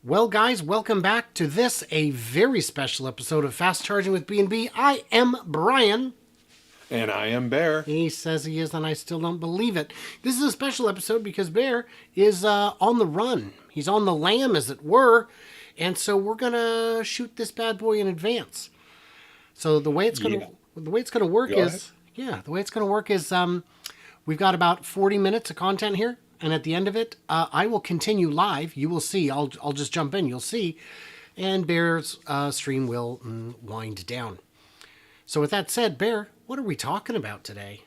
Well, guys, welcome back to this, a very special episode of Fast Charging with B&B. I am Brian. And I am Bear. He says he is, and I still don't believe it. This is a special episode because Bear is on the run. He's on the lam, as it were. And so we're going to shoot this bad boy in advance. So the way it's going to work is, we've got about 40 minutes of content here. And at the end of it, I will continue live. You will see. I'll just jump in. You'll see. And Bear's stream will wind down. So with that said, Bear, what are we talking about today?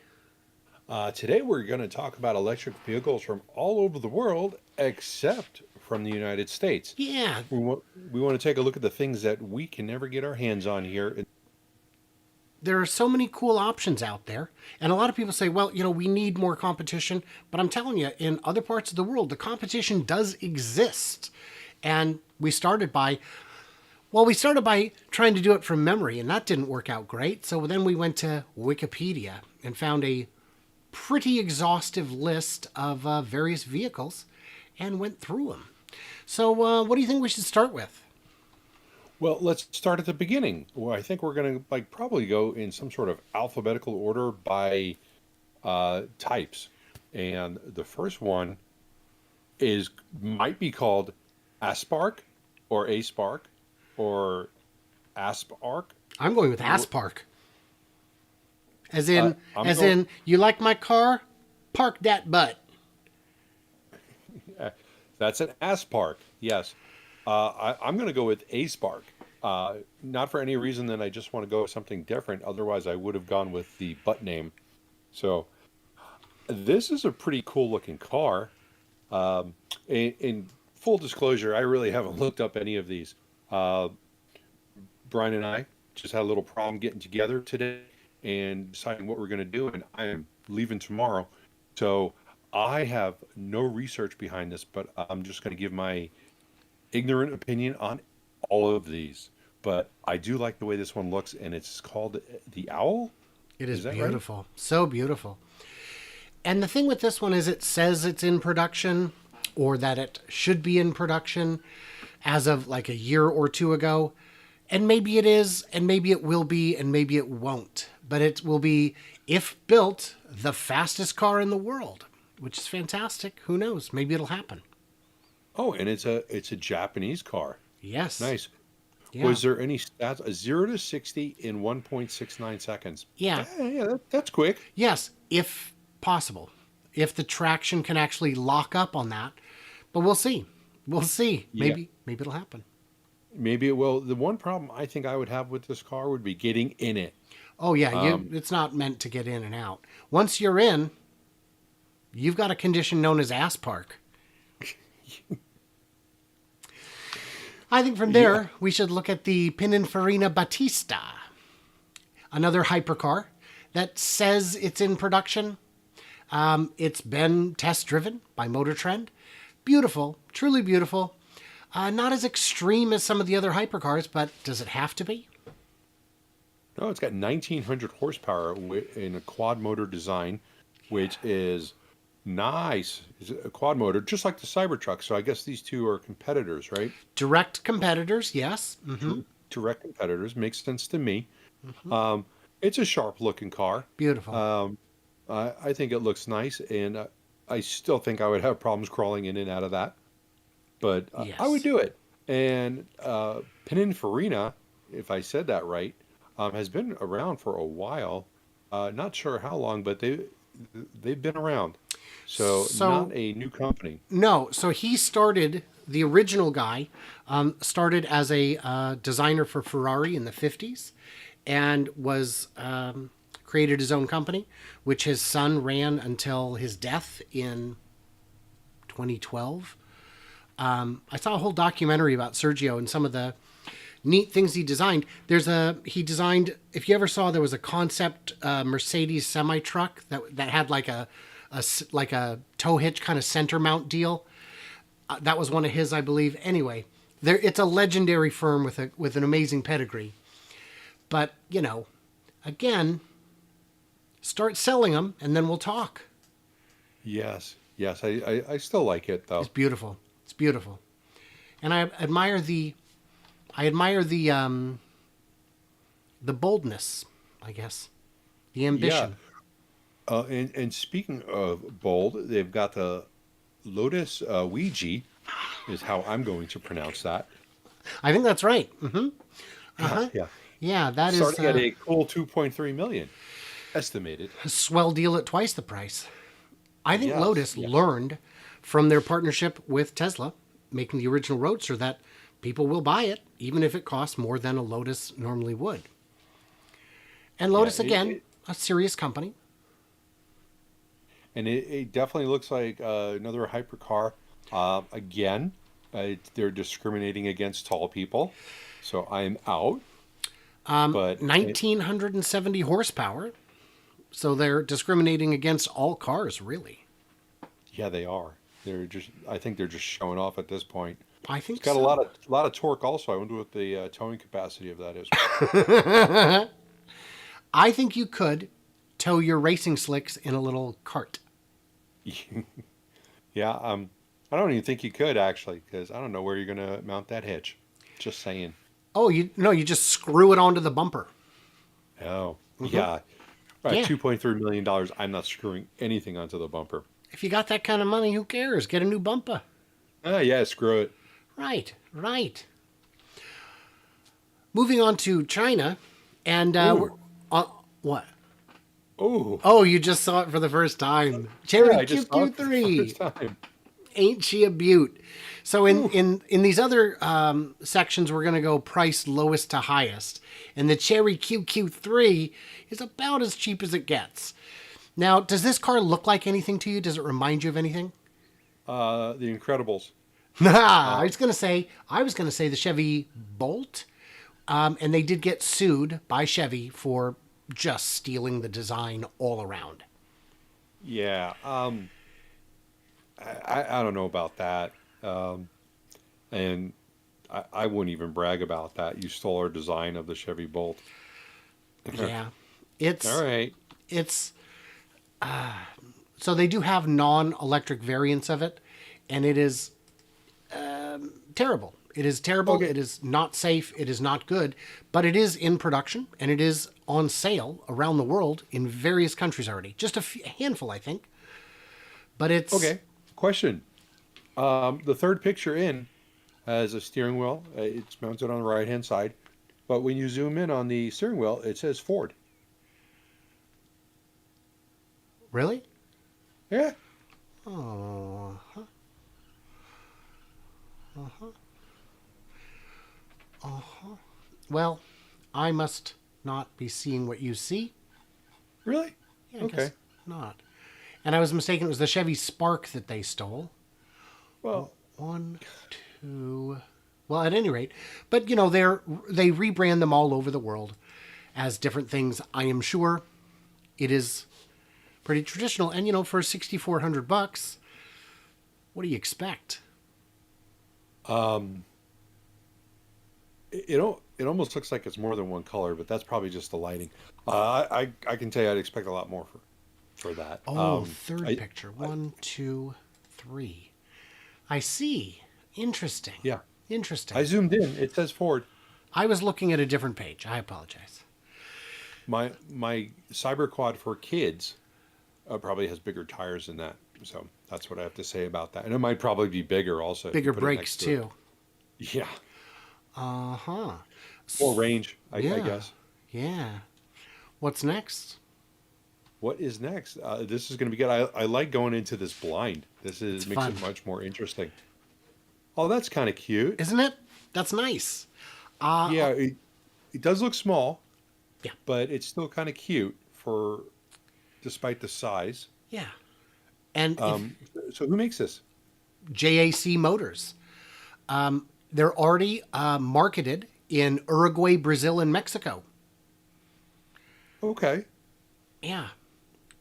Today we're going to talk about electric vehicles from all over the world, except from the United States. Yeah. We want to take a look at the things that we can never get our hands on here. There are so many cool options out there. And a lot of people say, well, we need more competition. But I'm telling you, in other parts of the world, the competition does exist. And we started by trying to do it from memory, and that didn't work out great. So then we went to Wikipedia and found a pretty exhaustive list of various vehicles and went through them. So what do you think we should start with? Well, let's start at the beginning. Well, I think we're going to probably go in some sort of alphabetical order by types. And the first one might be called Aspark or A-Spark or Aspark. I'm going with Aspark. As in, you like my car? Park that butt. That's an Aspark, yes. I'm going to go with A-Spark. Not for any reason than I just want to go with something different. Otherwise, I would have gone with the butt name. So this is a pretty cool looking car. In full disclosure, I really haven't looked up any of these. Brian and I just had a little problem getting together today and deciding what we're going to do. And I am leaving tomorrow. So I have no research behind this, but I'm just going to give my ignorant opinion on all of these. But I do like the way this one looks, and it's called the Owl. It is beautiful. Right? So beautiful. And the thing with this one is it says it's in production, or that it should be in production as of like a year or two ago. And maybe it is, and maybe it will be, and maybe it won't. But it will be, if built, the fastest car in the world, which is fantastic. Who knows? Maybe it'll happen. Oh, and it's a Japanese car. Yes. Nice. Yeah. Was there any stats? A 0 to 60 in 1.69 seconds. Yeah. That's quick. Yes, if possible. If the traction can actually lock up on that. But we'll see. We'll see. Maybe it'll happen. Maybe it will. The one problem I think I would have with this car would be getting in it. Oh, yeah. It's not meant to get in and out. Once you're in, you've got a condition known as ass park. I think from there, we should look at the Pinon Farina Batista. Another hypercar that says it's in production. It's been test driven by Motor Trend. Beautiful, truly beautiful. Not as extreme as some of the other hypercars, but does it have to be? No, it's got 1,900 horsepower in a quad motor design, which is nice. It's a quad motor, just like the Cybertruck. So I guess these two are competitors, right? Direct competitors, yes. Mm-hmm. Direct competitors. Makes sense to me. Mm-hmm. It's a sharp-looking car. Beautiful. I think it looks nice, and I still think I would have problems crawling in and out of that. But yes. I would do it. And Pininfarina, if I said that right, has been around for a while. Not sure how long, but they've been around. So not a new company. No. So he started, the original guy, started as a designer for Ferrari in the 50s and was created his own company, which his son ran until his death in 2012. I saw a whole documentary about Sergio and some of the neat things he designed. He designed, if you ever saw, there was a concept Mercedes semi-truck that had like a tow hitch kind of center mount deal. That was one of his, I believe. Anyway, it's a legendary firm with an amazing pedigree. But, again, start selling them and then we'll talk. Yes. I still like it though. It's beautiful. It's beautiful. And I admire the boldness, I guess, the Yeah. ambition. And speaking of bold, they've got the Lotus Ouija, is how I'm going to pronounce that. I think that's right. Hmm. Yeah, Uh-huh. yeah. Yeah, that is Starting at a cool 2.3 million estimated. a swell deal at twice the price. I think Yes, Lotus yes. learned from their partnership with Tesla, making the original Roadster, that people will buy it, even if it costs more than a Lotus normally would. And Yeah, Lotus, again, a serious company. it definitely looks like another hypercar. Again, they're discriminating against tall people, so I'm out. But 1,970 horsepower. So they're discriminating against all cars, really. yeah, they are. I think they're just showing off at this point. I It's think got a so. lot of torque. Also, I wonder what the towing capacity of that is. I think you could tow your racing slicks in a little cart. Yeah, I don't even think you could actually, because I don't know where you're gonna mount that hitch. Just saying. Oh, you no, you just screw it onto the bumper. Oh, yeah. Yeah. $2.3 million. I'm not screwing anything onto the bumper. If you got that kind of money, who cares? Get a new bumper. Yeah, screw it. Right, right. Moving on to China, and we're, Ooh, what? ooh. Oh, you just saw it for the first time. Yeah, Cherry I just saw it for the QQ3. first time. Ain't she a beaut? So in Ooh. in these other sections, we're going to go price lowest to highest, and the Cherry QQ3 is about as cheap as it gets. Now, does this car look like anything to you? Does it remind you of anything? The Incredibles. I was going to say the Chevy Bolt, and they did get sued by Chevy for just stealing the design all around. Yeah. I don't know about that. And I wouldn't even brag about that. You stole our design of the Chevy Bolt. Yeah, All it's right. it's so they do have non-electric variants of it, and it is terrible. It is terrible. Okay. It is not safe. It is not good. But it is in production, and it is on sale around the world in various countries already. Just a handful, I think. But it's Okay. Question. The third picture in has a steering wheel. It's mounted on the right hand side. But when you zoom in on the steering wheel, it says Ford. really. Yeah. Oh, well, I must not be seeing what you see. Really? Yeah, I Okay. guess not. And I was mistaken. It was the Chevy Spark that they stole. Well, One, two. Well, at any rate, but they rebrand them all over the world as different things. I am sure it is pretty traditional, and for $6,400, what do you expect? it almost looks like it's more than one color, but that's probably just the lighting. I can tell you I'd expect a lot more for that. Oh, third I, picture. I One, two, three. I see. Interesting. yeah. I Interesting. zoomed in. It says Ford. I was looking at a different page. I apologize. My Cyber Quad for kids probably has bigger tires than that. So that's what I have to say about that. And it might probably be bigger also if you Bigger put it brakes next to it. too. Yeah. Uh huh. More range, I Yeah. guess. Yeah. What's next? What is next? This is going to be good. I like going into this blind. It's Makes fun, it much more interesting. Oh, that's kind of cute. isn't it? That's nice. Uh, Yeah, it does look small, yeah. but it's still kind of cute for despite the size. Yeah. And if So who makes this? JAC Motors, they're already marketed in Uruguay, Brazil, and Mexico. Okay. Yeah.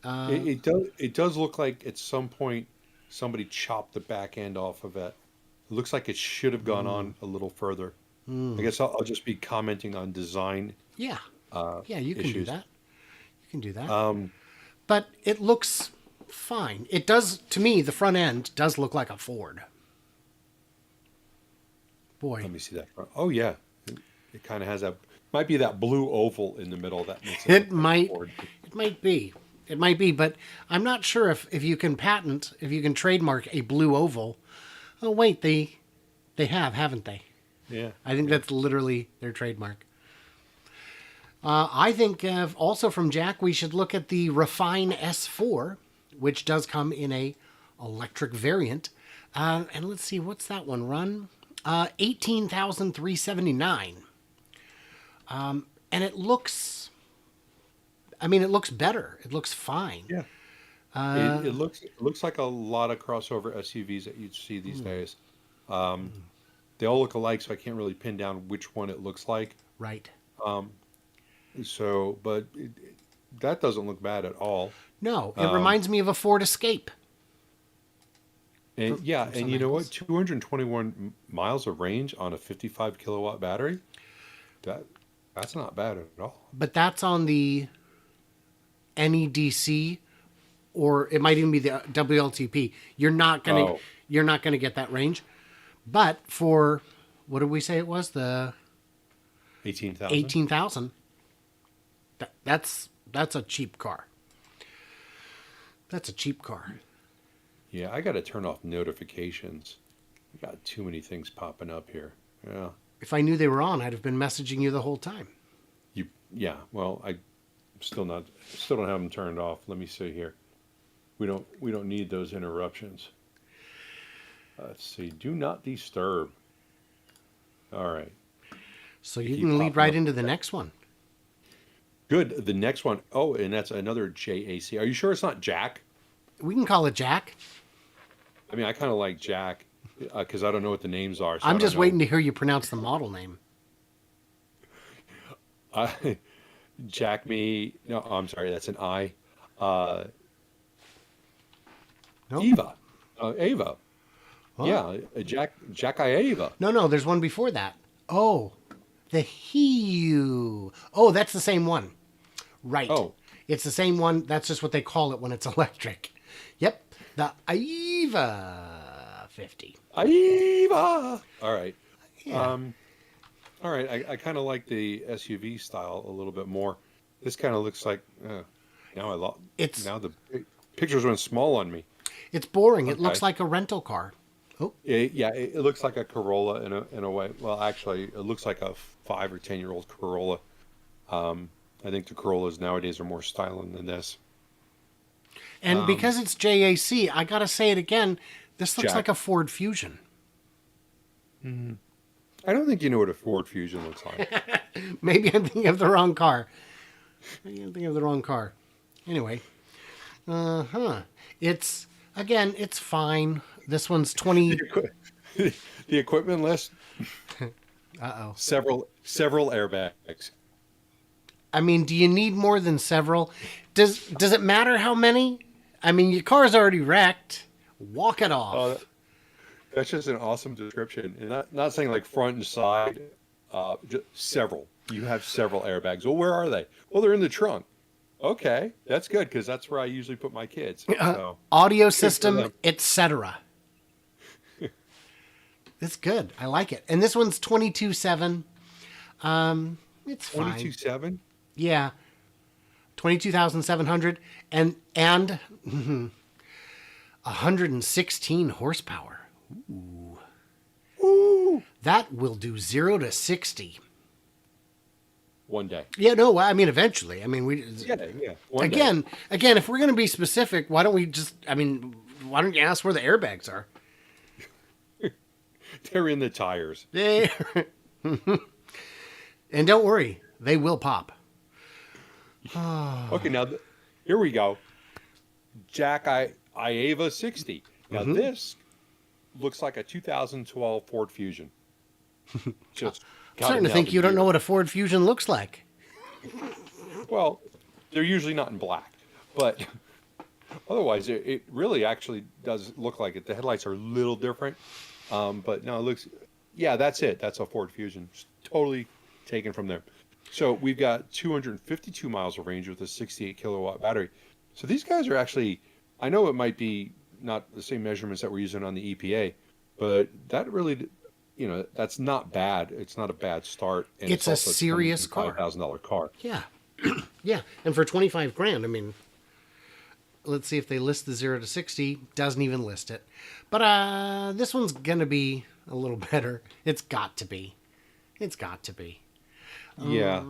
It does look like at some point somebody chopped the back end off of it. It looks like it should have gone on a little further. I guess I'll just be commenting on design Yeah. Yeah, you can do issues. that. You can do that. Um, But it looks fine. It does, to me, the front end does look like a Ford. Boy, Let me see that front. Oh yeah, it kind of has that. Might be that blue oval in the middle that makes it it look like a might, Ford. it might be, it might be, but I'm not sure if you can patent, if you can trademark a blue oval. Oh wait, they have, haven't they? Yeah, I think yeah. that's literally their trademark. I think also from Jack, we should look at the Refine S4, which does come in a electric variant. And let's see, what's that one run? 18,379. And it looks, I mean, it looks better. It looks fine. Yeah. It looks like a lot of crossover SUVs that you'd see these days. They all look alike, so I can't really pin down which one it looks like. Right. But that doesn't look bad at all. No, it reminds me of a Ford Escape. And yeah, from and some you know angles. what? 221 miles of range on a 55 kilowatt battery. That that's not bad at all. But that's on the NEDC, or it might even be the WLTP. Oh, You're not gonna get that range. But for what did we say it was? The 18,000. 18,000. That's a cheap car. That's a cheap car. Yeah, I got to turn off notifications. We got too many things popping up here. Yeah. If I knew they were on, I'd have been messaging you the whole time. Yeah. Well, I still don't have them turned off. Let me see here. We don't need those interruptions. Let's see. Do not disturb. All right. So They you keep can lead popping right up. into the next one. Good. The next one. Oh, and that's another JAC. Are you sure it's not Jack? We can call it Jack. I mean, I kind of like Jack because I don't know what the names are. So I I'm don't just know. waiting to hear you pronounce the model name. Jack me. No, I'm sorry. That's an I. Uh, Nope. Eva. Ava. What? Yeah, Jack Ava. No, there's one before that. Oh, the Hiu. Oh, that's the same one. Right. Oh, It's the same one. That's just what they call it when it's electric. Yep. The Iva 50. Eva. All right. Yeah. All right. I kind of like the SUV style a little bit more. This kind of looks like now I lost. It's Now the pictures went small on me. it's boring. It looks Okay. like a rental car. Oh, It looks like a Corolla in a way. Well, actually, it looks like a 5 or 10 year old Corolla. I think the Corollas nowadays are more styling than this. and because it's JAC, I gotta say it again. This looks Jack. like a Ford Fusion. I don't think you know what a Ford Fusion looks like. Maybe I'm thinking of the wrong car. Maybe I'm thinking of the wrong car. Anyway, It's again, it's fine. This one's 20. The equipment list: Uh-oh. several airbags. I mean, do you need more than several? Does it matter how many? I mean, your car's already wrecked. Walk it off. That's just an awesome description, and not saying like front and side. Just several. You have several airbags. Well, where are they? Well, they're in the trunk. Okay, that's good because that's where I usually put my kids. So. Audio for system, them. etc. It's good. I like it. And this one's 22.7. It's fine. 22.7. Yeah. 22,700 and 116 horsepower. Ooh. That will do 0 to 60. One day. Yeah, no, I mean eventually. I mean we Yeah. One day. again, if we're going to be specific, why don't you ask where the airbags are? They're in the tires. There. And don't worry, they will pop. Okay, now here we go. Jack Iava 60. Now this looks like a 2012 Ford Fusion. Just I'm starting to think you don't know what a Ford Fusion looks like. Well, they're usually not in black, but otherwise it really actually does look like it. The headlights are a little different, but no, it looks. Yeah, that's it. That's a Ford Fusion. Just totally taken from there. So we've got 252 miles of range with a 68 kilowatt battery. So these guys are actually. I know it might be not the same measurements that we're using on the EPA, but that really that's not bad. It's not a bad start, and It's it's a also a serious car. $25,000 car. Yeah. Yeah. And for 25 grand, I mean, let's see if they list the 0 to 60. Doesn't even list it. But this one's going to be a little better. It's got to be. It's got to be. Yeah,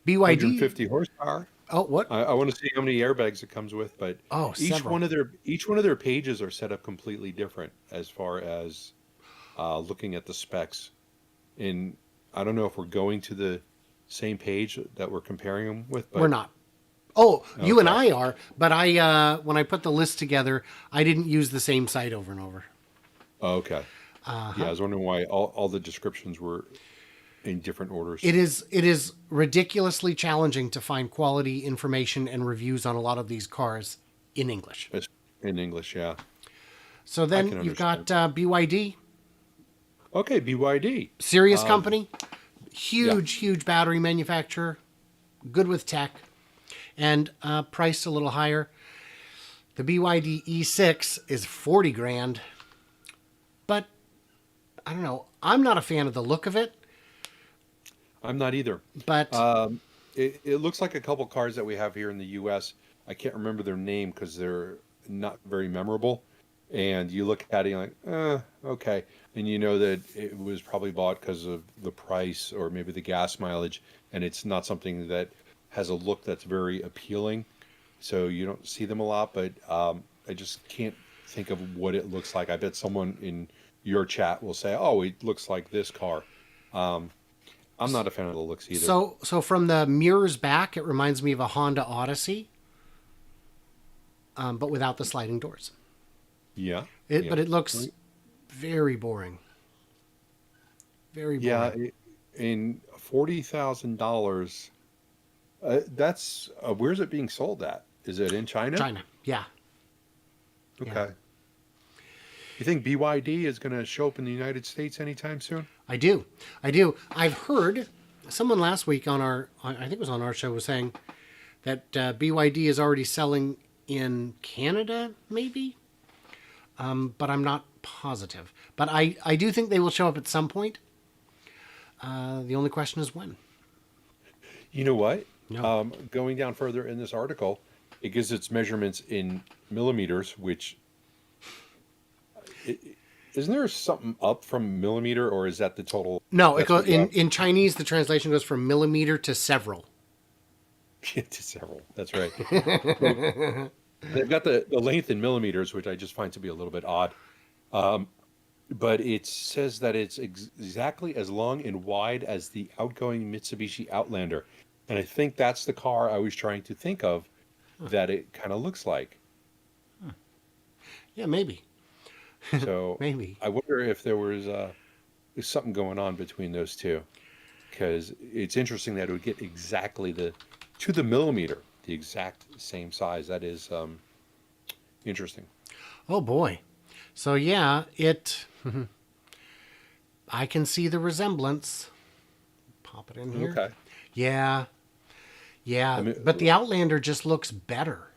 BYD. 150 horsepower. Oh, what? I want to see how many airbags it comes with, but Oh, several. each one of their pages are set up completely different as far as looking at the specs. And I don't know if we're going to the same page that we're comparing them with, but We're not. Oh, you and okay. I are. But when I put the list together, I didn't use the same site over and over. Oh, okay. Yeah, I was wondering why all the descriptions were in different orders. It is ridiculously challenging to find quality information and reviews on a lot of these cars in English. It's in English, yeah. So I then can you've got understand. BYD, Okay, BYD. serious company, Yeah. huge battery manufacturer, good with tech, and priced a little higher. The BYD E6 is 40 grand, but I don't know. I'm not a fan of the look of it, I'm not either. but It looks like a couple cars that we have here in the U.S. I can't remember their name because they're not very memorable. And you look at it, you're like, okay. And you know that it was probably bought because of the price or maybe the gas mileage. And it's not something that has a look that's very appealing. So you don't see them a lot, but I just can't think of what it looks like. I bet someone in your chat will say, oh, it looks like this car. I'm not a fan of the looks either. so from the mirrors back, it reminds me of a Honda Odyssey, but without the sliding doors. Yeah. But it looks very boring. Very boring. Yeah, in $40,000. That's where's it being sold at? Is it in China? China. Yeah. Okay. You think BYD is going to show up in the United States anytime soon? I do. I've heard someone last week I think it was on our show, was saying that BYD is already selling in Canada, maybe. But I'm not positive. But I do think they will show up at some point. The only question is when. You know what? No. Going down further in this article, it gives its measurements in millimeters, which isn't there something up from millimeter, or is that the total? No, it That's goes what you in Chinese. The translation goes from millimeter to several. have to several. That's right. They've got the length in millimeters, which I just find to be a little bit odd. But it says that it's exactly as long and wide as the outgoing Mitsubishi Outlander. And I think that's the car I was trying to think of that it kind of looks like. Yeah, maybe. So Maybe. I wonder if there was something going on between those two. Because it's interesting that it would get exactly to the millimeter, the exact same size. That is interesting. Oh boy. So yeah, I can see the resemblance. Pop it in here. Okay. Yeah. Yeah. I mean, But the Outlander just looks better.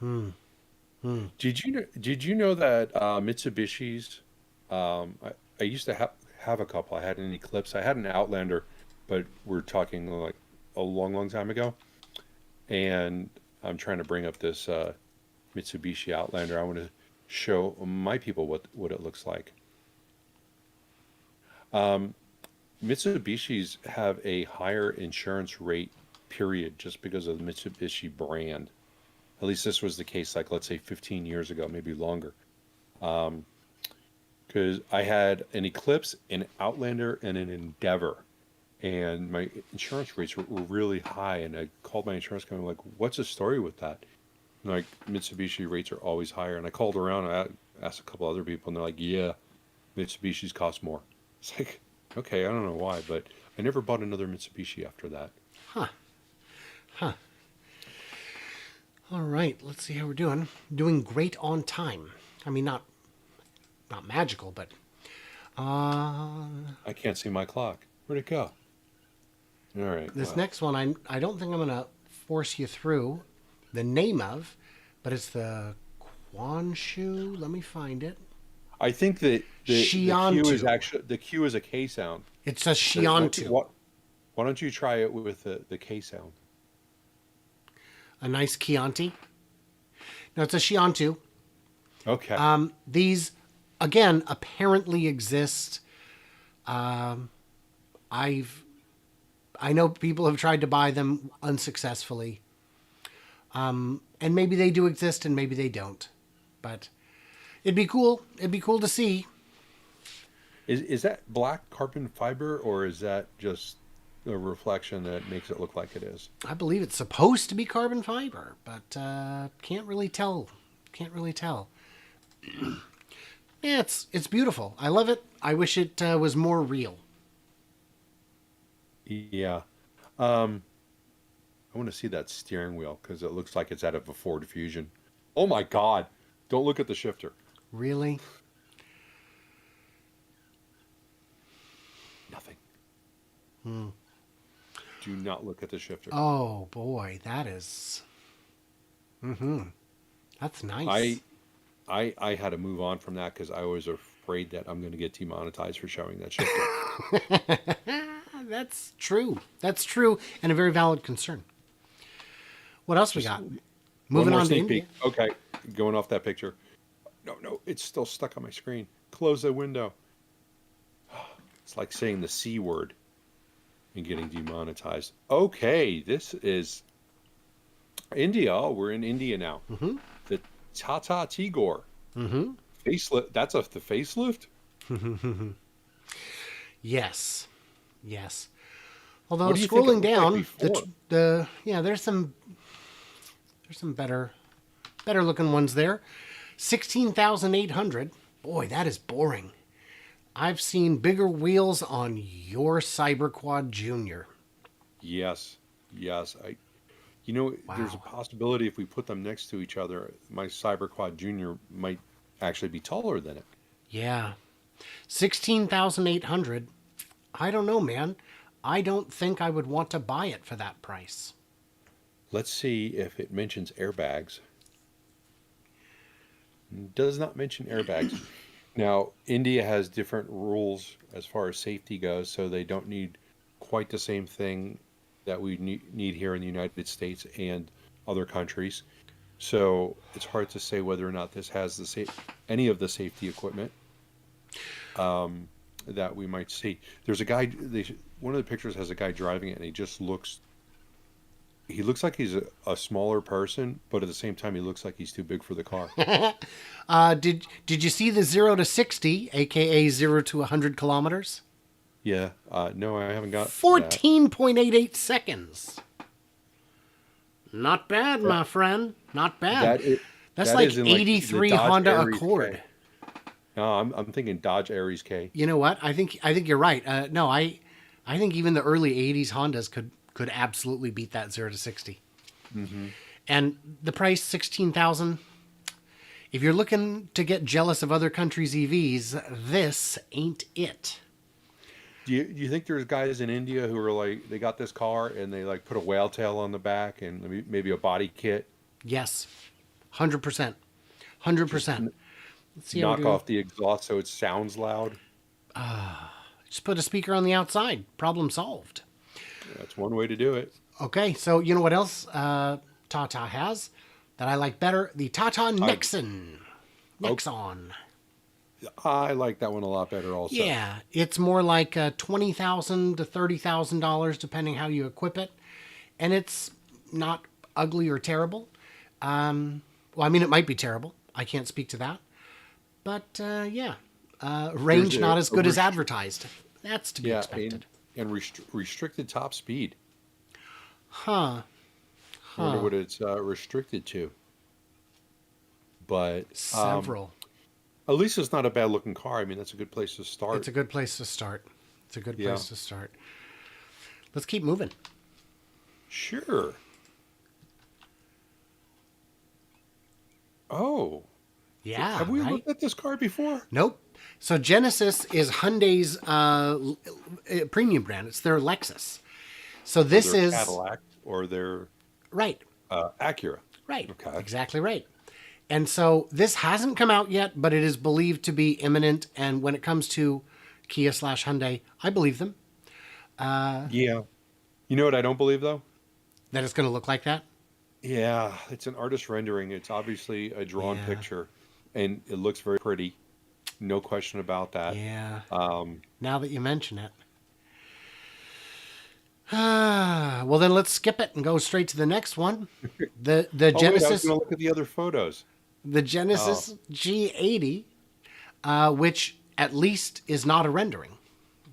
Did you know that Mitsubishi's? I used to have a couple. I had an Eclipse. I had an Outlander, but we're talking like a long time ago. And I'm trying to bring up this Mitsubishi Outlander. I want to show my people what it looks like. Mitsubishis have a higher insurance rate, period, just because of the Mitsubishi brand. At least this was the case, like, let's say 15 years ago, maybe longer. Because I had an Eclipse, an Outlander, and an Endeavor. And my insurance rates were really high. And I called my insurance company, like, what's the story with that? And like, Mitsubishi rates are always higher. And I called around, and I asked a couple other people, and they're like, yeah, Mitsubishis cost more. It's like, okay, I don't know why, but I never bought another Mitsubishi after that. Huh. All right. Let's see how we're doing. Doing great on time. I mean, not magical, but I can't see my clock. Where'd it go? All right. this Well, next one, I don't think I'm going to force you through the name of, but it's the Quanshu. Let me find it. I think that the Q is Chianti. actually the Q is a K sound. It's a What, Chianti. what, why don't you try it with the K sound? A nice Chianti. No, it's a Chianti. Okay. These, again, apparently exist. I've I know people have tried to buy them unsuccessfully. And maybe they do exist and maybe they don't. But it'd be cool. It'd be cool to see. Is that black carbon fiber or is that just a reflection that makes it look like it is? I believe it's supposed to be carbon fiber, but can't really tell. Can't really tell. Yeah, it's beautiful. I love it. I wish it was more real. Yeah. I want to see that steering wheel because it looks like it's out of a Ford Fusion. Oh my God. Don't look at the shifter. Really? Nothing. Do not look at the shifter. Oh boy, that is. That's nice. I had to move on from that because I was afraid that I'm going to get demonetized for showing that shifter. That's true. That's true, and a very valid concern. What else we got? One Moving more on to sneak India. peek. Okay, going off that picture. No, it's still stuck on my screen. Close the window. It's like saying the C word and getting demonetized. Okay, this is India. Oh, we're in India now. The Tata Tigor. Facelift. That's the facelift? Yes, yes. Although What do you think it scrolling looked like down, before? there's some better looking ones there. 16,800. Boy, that is boring. I've seen bigger wheels on your Cyberquad Junior. Yes. There's a possibility if we put them next to each other, my Cyberquad Junior might actually be taller than it. Yeah. 16,800. I don't know, man. I don't think I would want to buy it for that price. Let's see if it mentions airbags. Does not mention airbags. Now, India has different rules as far as safety goes, so they don't need quite the same thing that we need here in the United States and other countries. So it's hard to say whether or not this has any of the safety equipment that we might see. There's a guy. One of the pictures has a guy driving it, and he looks like he's a smaller person, but at the same time, he looks like he's too big for the car. Did you see the 0 to 60, aka 0 to 100 kilometers? Yeah. No, I haven't got that. 14.88 seconds. Not bad, my friend. Not bad. That's that like is in, 83 the Dodge Honda Aries Accord. K. No, I'm thinking Dodge Aries K. You know what? I think you're right. No, I think even the early 80s Hondas could absolutely beat that 0 to 60. And the price, 16,000. If you're looking to get jealous of other countries' EVs, this ain't it. Do you think there's guys in India who are like, they got this car and they like put a whale tail on the back and maybe a body kit? Yes. 100%. 100%. Let's see how Knock we do. off the exhaust so it sounds loud? Just put a speaker on the outside. Problem solved. That's one way to do it. Okay, so you know what else Tata has that I like better? The Tata Nexon. Nexon. I like that one a lot better also. Yeah, it's more like $20,000 to $30,000 depending how you equip it, and it's not ugly or terrible. Well, I mean, it might be terrible. I can't speak to that, but yeah, range not as good as advertised. That's to be expected. And restricted top speed. Huh. I wonder what it's restricted to. But Several. at least it's not a bad looking car. I mean, that's a good place to start. It's a good place to start. Let's keep moving. Sure. Oh. Yeah. Have we right? looked at this car before? Nope. So Genesis is Hyundai's premium brand. It's their Lexus. So this Their is Cadillac or their right. Acura. Right. Okay. Exactly right. And so this hasn't come out yet, but it is believed to be imminent. And when it comes to Kia/Hyundai, I believe them Yeah. You know what I don't believe though? that it's going to look like that. Yeah, it's an artist rendering. It's obviously a drawn Yeah. picture, and it looks very pretty. No question about that. Yeah. Um, Now that you mention it. Well, then let's skip it and go straight to the next one. The oh wait, I was Genesis going to look at the other photos. the Oh, Genesis G80, which at least is not a rendering,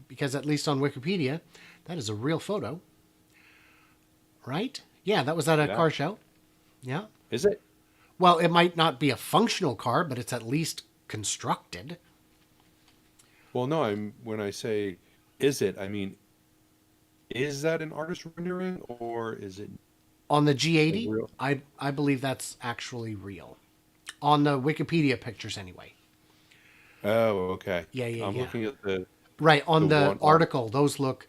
because at least on Wikipedia, that is a real photo, right? Yeah, that was at a yeah. car show. Yeah. Is it? Well, it might not be a functional car, but it's at least constructed. Well, no. I'm when I say is it, I mean is that an artist rendering or is it On the a G80, real? I believe that's actually real. On the Wikipedia pictures, anyway. Oh, okay. Yeah, yeah, I'm yeah. looking at the Right, the on the one on. article, those look,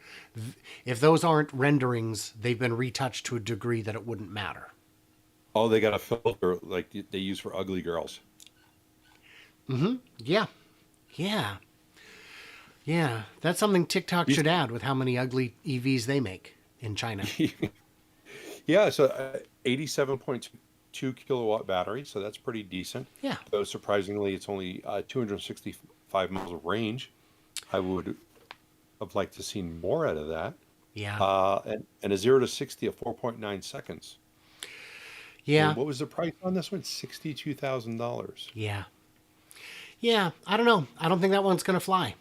if those aren't renderings, they've been retouched to a degree that it wouldn't matter. Oh, they got a filter like they use for ugly girls. Yeah, yeah, yeah. That's something TikTok These, should add with how many ugly EVs they make in China. yeah. So 87.2 kilowatt battery. So that's pretty decent. Yeah, Though surprisingly, it's only 265 miles of range. I would have liked to see more out of that. yeah, And a 0 to 60 of 4.9 seconds. And yeah, what was the price on this one? $62,000. yeah, yeah. I don't know. I don't think that one's going to fly.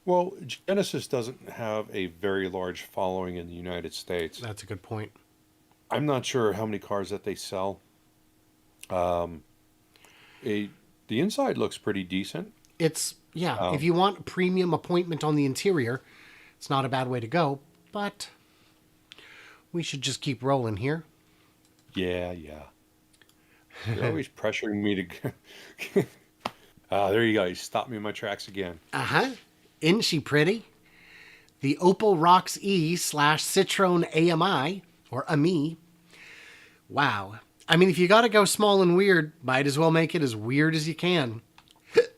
Well, Genesis doesn't have a very large following in the United States. That's a good point. I'm not sure how many cars that they sell. Um, a, the inside looks pretty decent. It's, yeah, if Um, you want a premium appointment on the interior, it's not a bad way to go, but we should just keep rolling here. yeah, yeah. You're always pressuring me to. Ah, there you go. You stopped me in my tracks again. Uh huh. Isn't she pretty? The Opal Rocks E/Citron AMI, or AMI. Wow. I mean, if you got to go small and weird, might as well make it as weird as you can.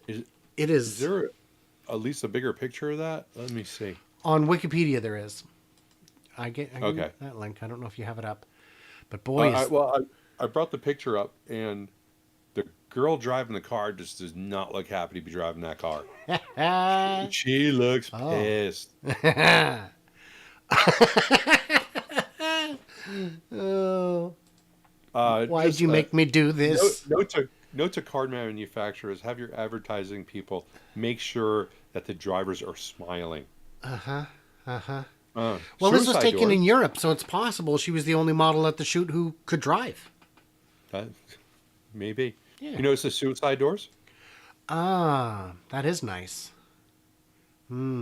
Is, It is is. there at least a bigger picture of that? Let me see. On Wikipedia, there is. I gave you Okay. that link. I don't know if you have it up. But boy, is. I brought the picture up, and the girl driving the car just does not look happy to be driving that car. She looks Oh. pissed. Oh. Why'd Just you make me do this? note to card manufacturers: have your advertising people make sure that the drivers are smiling. Well, this was Suicide taken doors. in Europe, so it's possible she was the only model at the shoot who could drive. That, maybe. Yeah. You notice the suicide doors? Ah, that is nice.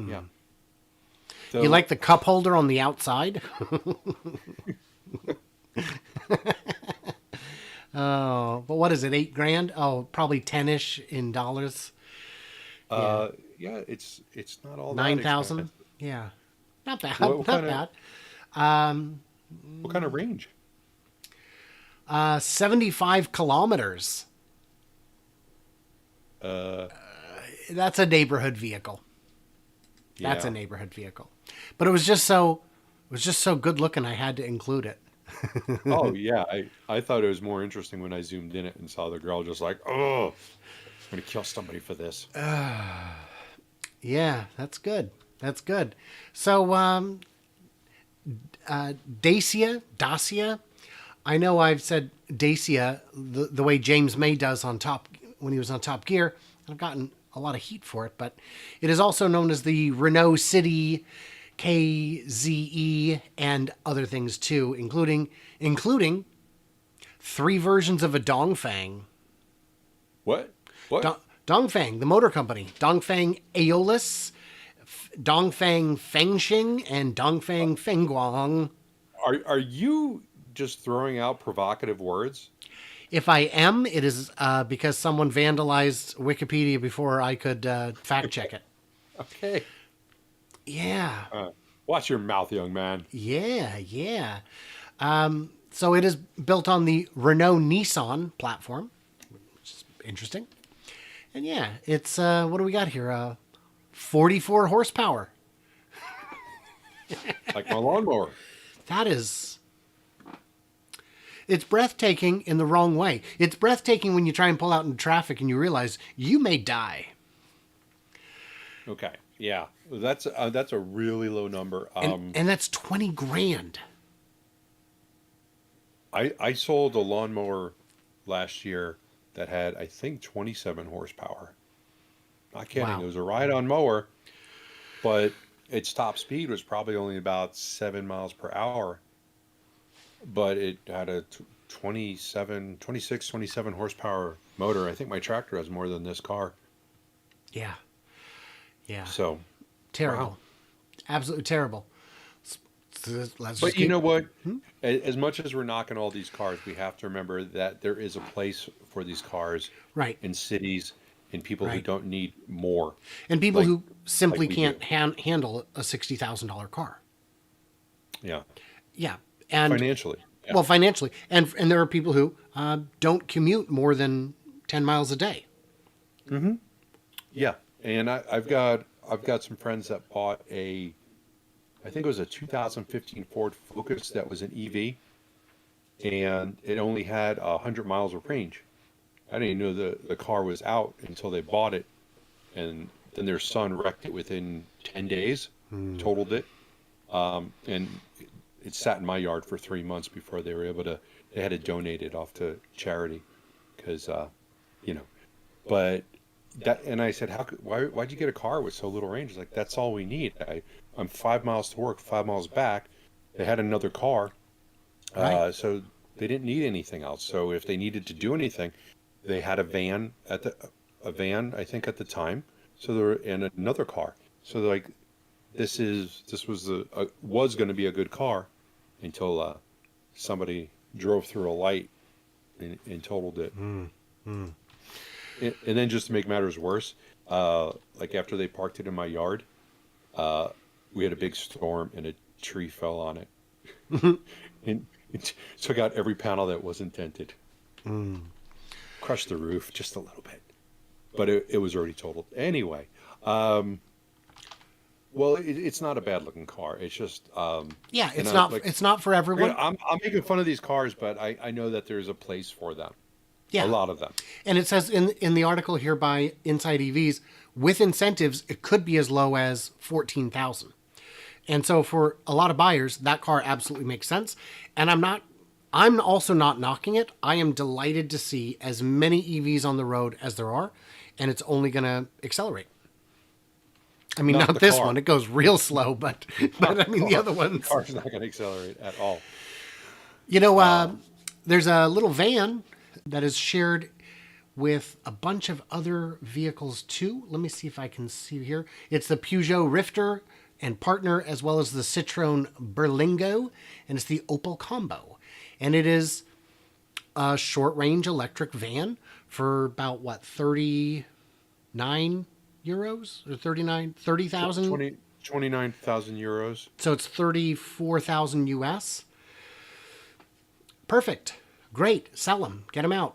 Yeah. You So like the cup holder on the outside? Oh, but what is it? 8 grand? Oh, probably 10-ish in dollars. Yeah, yeah, it's not all that 9,000. expensive. Yeah, not bad. What Not kind of bad. range? 75 kilometers. Uh, That's a neighborhood vehicle. That's a yeah. neighborhood vehicle. But it was just so good looking. I had to include it. Oh yeah, I thought it was more interesting when I zoomed in it and saw the girl just like, oh, I'm gonna kill somebody for this. Yeah, that's good. That's good. So, Dacia. I know I've said Dacia the way James May does on Top when he was on Top Gear. I've gotten a lot of heat for it, but it is also known as the Renault City KZE and other things too, including 3 versions of a Dongfeng. What? What? Dongfeng, the motor company. Dongfeng Aeolus, Dongfeng Fengxing, and Dongfeng Fengguang. Are you just throwing out provocative words? If I am, it is because someone vandalized Wikipedia before I could fact check it. Okay. Yeah, Watch your mouth, young man. yeah, yeah. So it is built on the Renault Nissan platform, which is interesting. And yeah, it's, what do we got here? 44 horsepower. Like my lawnmower. That is... It's breathtaking in the wrong way. It's breathtaking when you try and pull out into traffic and you realize you may die. Okay. Yeah. That's a really low number. And that's 20 grand. I sold a lawnmower last year that had, I think, 27 horsepower. Not kidding. Wow. It was a ride-on mower, but its top speed was probably only about 7 miles per hour. But it had a 27 horsepower motor. I think my tractor has more than this car. Yeah. Yeah. So, Terrible. wow. Absolutely terrible. But you know what? As much as we're knocking all these cars, we have to remember that there is a place for these cars Right. in cities and people who Right. don't need more. And people Like- who simply like we can't do. handle a $60,000 car. Yeah. Yeah. And Financially. Yeah. well, financially. And there are people who don't commute more than 10 miles a day. Yeah. And I've got some friends that bought I think it was a 2015 Ford Focus that was an EV, and it only had 100 miles of range. I didn't even know the car was out until they bought it, and then their son wrecked it within 10 days, totaled it, and it sat in my yard for 3 months before they were able to. They had to donate it off to charity, because But that, and I said, why'd you get a car with so little range? He's like, that's all we need. I'm 5 miles to work, 5 miles back. They had another car, Right. so they didn't need anything else. So if they needed to do anything, they had a van I think at the time. So they were in another car. So they're like, this was going to be a good car until somebody drove through a light and totaled it. And then just to make matters worse, like after they parked it in my yard, we had a big storm and a tree fell on it. and it took out every panel that wasn't dented. Crushed the roof just a little bit. But it was already totaled. Anyway, well, it's not a bad looking car. It's just... Yeah, and it's not for everyone. I'm making fun of these cars, but I know that there's a place for them. Yeah. A lot of them. And it says in the article here by Inside EVs, with incentives, it could be as low as $14,000. And so for a lot of buyers, that car absolutely makes sense. And I'm also not knocking it. I am delighted to see as many EVs on the road as there are, and it's only going to accelerate. I mean, Not not the this car. one. It goes real slow, but I mean, the other ones. The car's not going to accelerate at all. You know, there's a little van that is shared with a bunch of other vehicles too. Let me see if I can see here. It's the Peugeot Rifter and partner, as well as the Citron Berlingo, and it's the Opal Combo. And it is a short-range electric van for about, 39 euros? Or 30,000? 29,000 euros. So it's 34,000 US. Perfect. Great. Sell them. Get them out.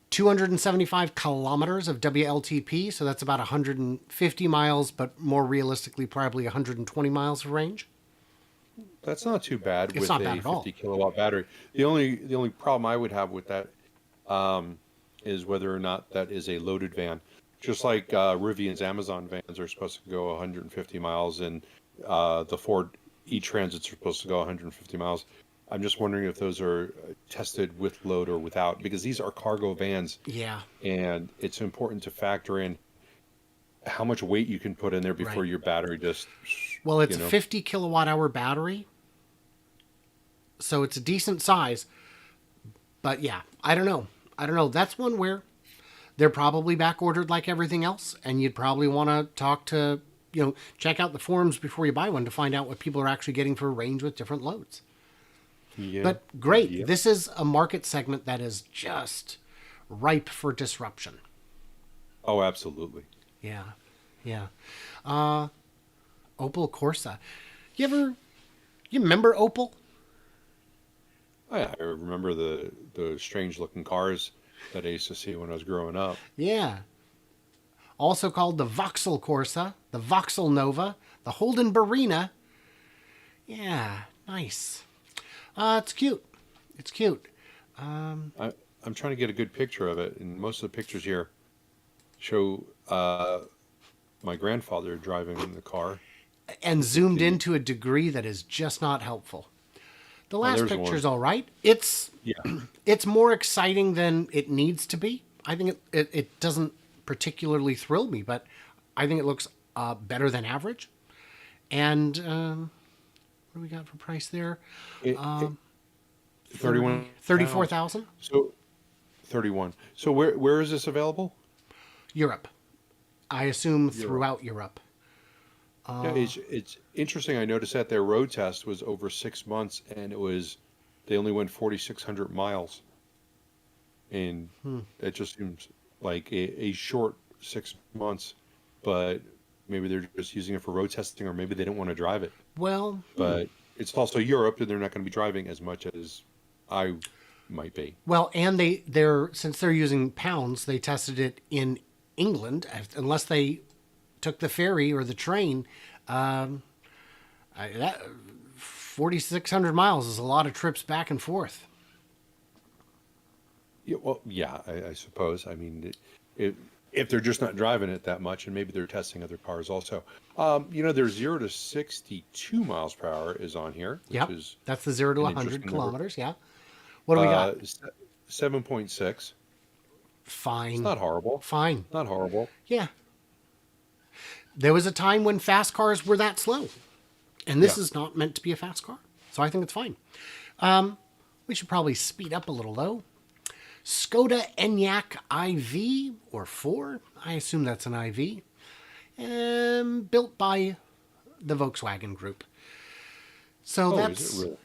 275 kilometers of WLTP. So that's about 150 miles, but more realistically, probably 120 miles of range. That's not too bad It's with not a bad at all. 50 kilowatt battery. The only problem I would have with that is whether or not that is a loaded van. Just like Rivian's Amazon vans are supposed to go 150 miles, and the Ford e-Transits are supposed to go 150 miles. I'm just wondering if those are tested with load or without, because these are cargo vans. Yeah. And it's important to factor in how much weight you can put in there before Right. your battery just... Well, it's you a know. 50 kilowatt hour battery. So it's a decent size. But yeah, I don't know. That's one where they're probably back ordered like everything else. And you'd probably want to talk to, check out the forums before you buy one to find out what people are actually getting for a range with different loads. Yeah. But great. Yeah. This is a market segment that is just ripe for disruption. Oh, absolutely. Yeah. Yeah. Opal Corsa. You remember Opal? I remember the strange looking cars that I used to see when I was growing up. Yeah. Also called the Vauxhall Corsa, the Vauxhall Nova, the Holden Barina. Yeah, nice. It's cute. It's cute. I, I'm trying to get a good picture of it, and most of the pictures here show my grandfather driving in the car And with zoomed in the. to a degree that is just not helpful. The Oh, last there's picture's one. all right. It's Yeah. it's more exciting than it needs to be. I think it doesn't particularly thrill me, but I think it looks better than average. And what do we got for price there? It 30, 31 pounds. 34,000. So 31. So where is this available? Europe. I assume Europe. throughout Europe. Yeah, it's interesting. I noticed that their road test was over 6 months, and they only went 4,600 miles, and it just seems like a short 6 months. But maybe they're just using it for road testing, or maybe they don't want to drive it. Well, But it's also Europe, and they're not going to be driving as much as I might be. well, and they're since they're using pounds, they tested it in England. Unless they took the ferry or the train, that 4,600 miles is a lot of trips back and forth. Yeah, well, yeah, I suppose. I mean, if they're just not driving it that much, and maybe they're testing other cars also. Their 0 to 62 miles per hour is on here, which Yep, is that's the 0 to an 100 interesting number. kilometers. Yeah. What do we got? 7.6. It's Fine, not horrible. fine. Not horrible. Yeah, there was a time when fast cars were that slow, and this Yeah. is not meant to be a fast car, so I think it's fine. We should probably speed up a little though. Skoda Enyak IV or 4, I assume that's an IV, built by the Volkswagen Group. So Oh, is it that's really?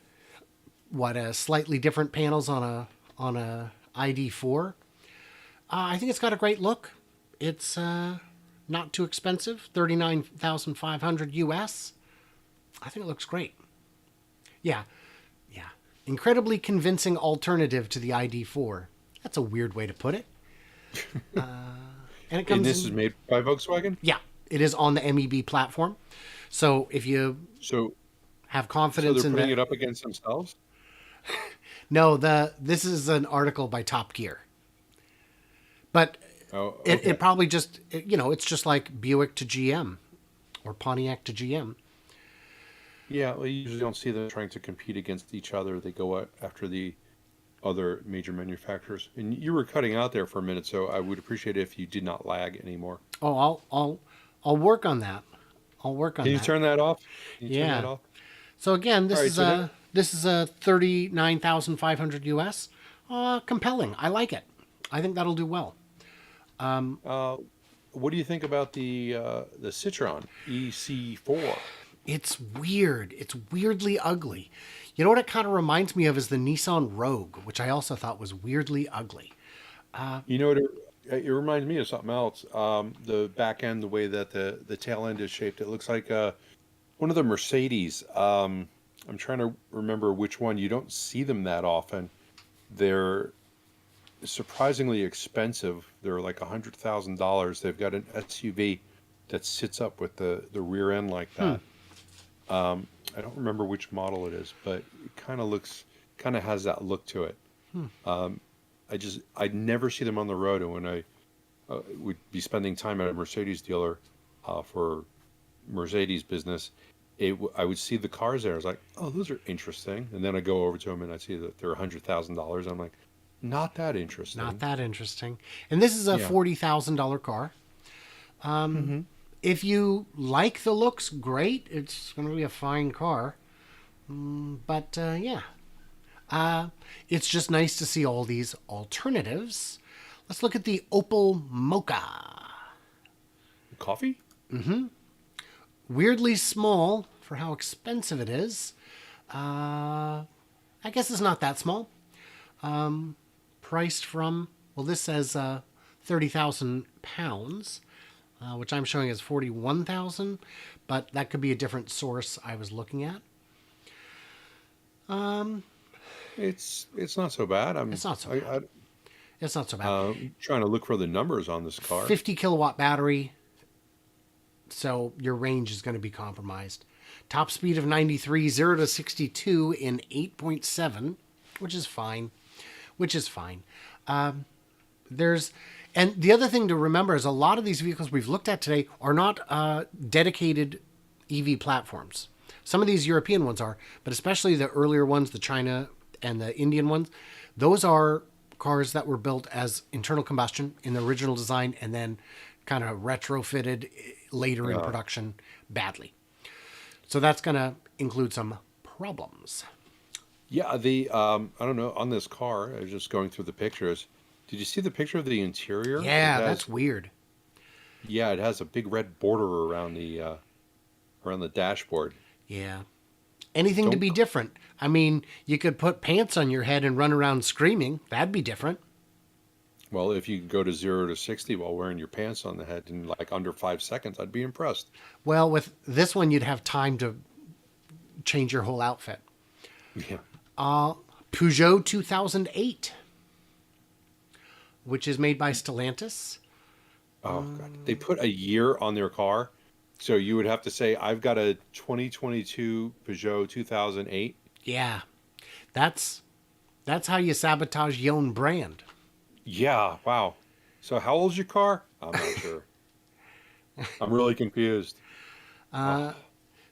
what slightly different panels on a ID4. I think it's got a great look. It's not too expensive, 39,500 US. I think it looks great. Yeah, yeah, incredibly convincing alternative to the ID4. That's a weird way to put it. And it And comes this is in, made by Volkswagen? yeah, it is on the MEB platform. So if you So have so confidence they're in putting that, it up against themselves? no, this is an article by Top Gear, but Oh, it okay. probably just it's just like Buick to GM or Pontiac to GM. Yeah, well, you usually don't see them trying to compete against each other. They go after the other major manufacturers. And you were cutting out there for a minute, so I would appreciate it if you did not lag anymore. Oh, I'll work on that. I'll work Can on you that. turn that off? Can you turn that Yeah. off? So again, All right, so that, this is a 39,500 US. Compelling. I like it. I think that'll do well. uh, what do you think about the Citron EC4? It's weird. It's weirdly ugly. You know what it kind of reminds me of is the Nissan Rogue, which I also thought was weirdly ugly. You know what? It reminds me of something else. The back end, the way that the tail end is shaped, it looks like one of the Mercedes. I'm trying to remember which one. You don't see them that often. They're surprisingly expensive. They're like $100,000. They've got an SUV that sits up with the rear end like that. I don't remember which model it is, but it kind of has that look to it. I never see them on the road, and when I would be spending time at a Mercedes dealer for Mercedes business, I would see the cars there. I was like, oh, those are interesting, and then I go over to them and I see that they're $100,000. I'm like, not that Not interesting. that interesting. And this is a Yeah. $40,000 car. Hmm. If you like the looks, great. It's going to be a fine car. But yeah, it's just nice to see all these alternatives. Let's look at the Opal Mocha. Coffee? Weirdly small for how expensive it is. I guess it's not that small. Priced from, well, this says 30,000 pounds, which I'm showing as 41,000, but that could be a different source I was looking at. It's not so bad. It's not so bad. It's not so bad. I'm trying to look for the numbers on this car. 50 kilowatt battery, so your range is going to be compromised. Top speed of 93, 0 to 62 in 8.7, which is fine. And the other thing to remember is a lot of these vehicles we've looked at today are not dedicated EV platforms. Some of these European ones are, but especially the earlier ones, the China and the Indian ones, those are cars that were built as internal combustion in the original design and then kind of retrofitted later in production badly. So that's going to include some problems. Yeah, I don't know, on this car, I was just going through the pictures. Did you see the picture of the interior? Yeah, that's weird. Yeah, it has a big red border around the dashboard. Yeah. Anything to be different. I mean, you could put pants on your head and run around screaming. That'd be different. Well, if you could go to 0 to 60 while wearing your pants on the head in like under 5 seconds, I'd be impressed. Well, with this one, you'd have time to change your whole outfit. Yeah. Peugeot 2008, which is made by Stellantis. Oh, God. They put a year on their car. So you would have to say, I've got a 2022 Peugeot 2008. Yeah. That's how you sabotage your own brand. Yeah, wow. So how old's your car? I'm not sure. I'm really confused.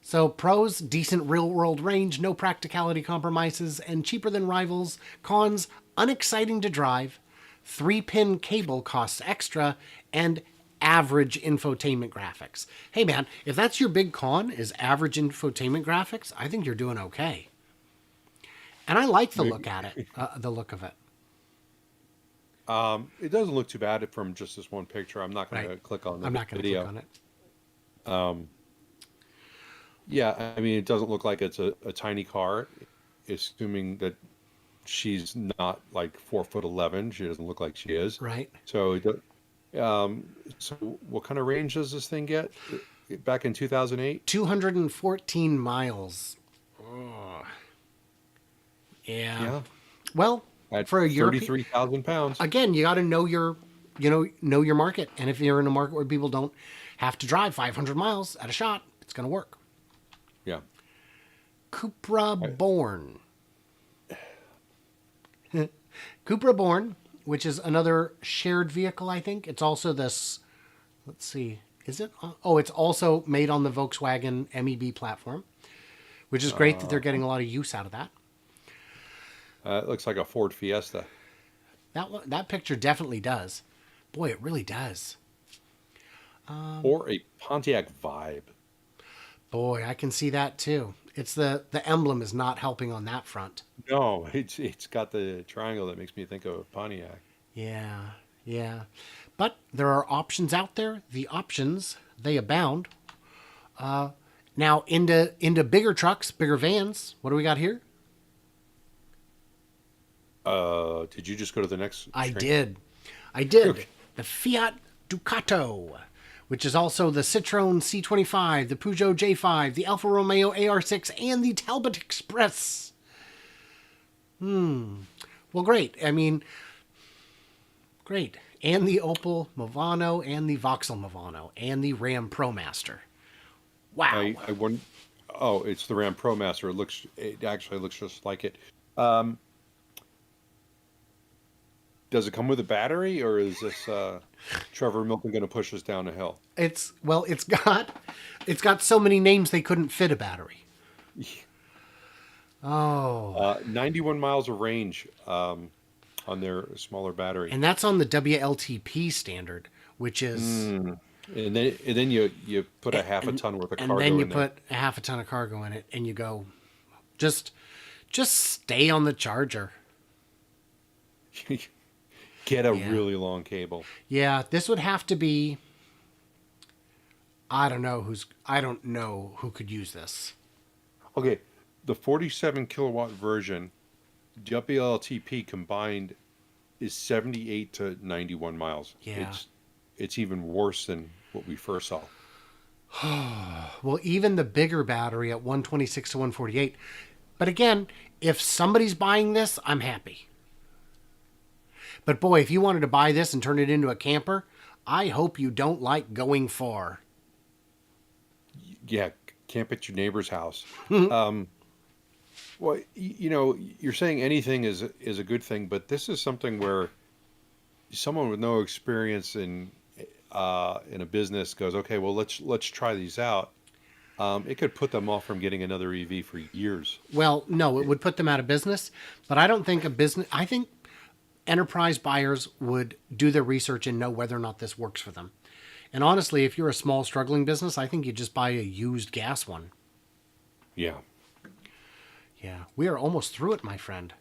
So pros, decent real-world range, no practicality compromises, and cheaper than rivals. Cons, unexciting to drive, 3-pin cable costs extra, and average infotainment graphics. Hey man, if that's your big con, is average infotainment graphics, I think you're doing okay. And I like the look at it, the look of it. It doesn't look too bad from just this one picture. I'm not going to click on the I'm not going to video. click on it. Yeah, I mean, it doesn't look like it's a tiny car, assuming that she's not like 4'11". She doesn't look like she is. Right. So, so what kind of range does this thing get? Back in 2008? 214 miles. Oh. Yeah. Well, At for a European, 33,000 pounds. again, you got to know your market. And if you're in a market where people don't have to drive 500 miles at a shot, it's going to work. Yeah. Cupra Born. Cupra Born, which is another shared vehicle, I think. It's also this, let's see, is it? Oh, it's also made on the Volkswagen MEB platform, which is great that they're getting a lot of use out of that. It looks like a Ford Fiesta. That picture definitely does. Boy, it really does. Or a Pontiac Vibe. Boy, I can see that too. It's the emblem is not helping on that front. No, it's got the triangle that makes me think of Pontiac. Yeah. But there are options out there. The options, they abound. Now into bigger trucks, bigger vans. What do we got here? Did you just go to the next I screen? did. Okay. The Fiat Ducato, which is also the Citroen C25, the Peugeot J5, the Alfa Romeo AR6, and the Talbot Express. Well, great. I mean, great. And the Opel Movano, and the Vauxhall Movano, and the Ram ProMaster. Wow. I wouldn't. Oh, it's the Ram ProMaster. It actually looks just like it. Does it come with a battery, or is this Trevor Milton going to push us down a hill? It's got so many names they couldn't fit a battery. Oh. 91 miles of range on their smaller battery. And that's on the WLTP standard, which is... And then you put a half a ton worth of cargo in there. And then you put a half a ton of cargo in it, and you go, just stay on the charger. Get a really long cable. Yeah, this would have to be... I don't know who could use this. Okay, the 47 kilowatt version, WLTP combined, is 78 to 91 miles. Yeah. It's even worse than what we first saw. Well, even the bigger battery at 126 to 148, But again, if somebody's buying this, I'm happy. But boy, if you wanted to buy this and turn it into a camper, I hope you don't like going far. Yeah, camp at your neighbor's house. Well, you're saying anything is a good thing, but this is something where someone with no experience in a business goes, okay, well let's try these out. It could put them off from getting another EV for years. Well, no, it would put them out of business, but I don't think I think enterprise buyers would do their research and know whether or not this works for them. And honestly, if you're a small struggling business, I think you just buy a used gas one. Yeah. Yeah, we are almost through it, my friend.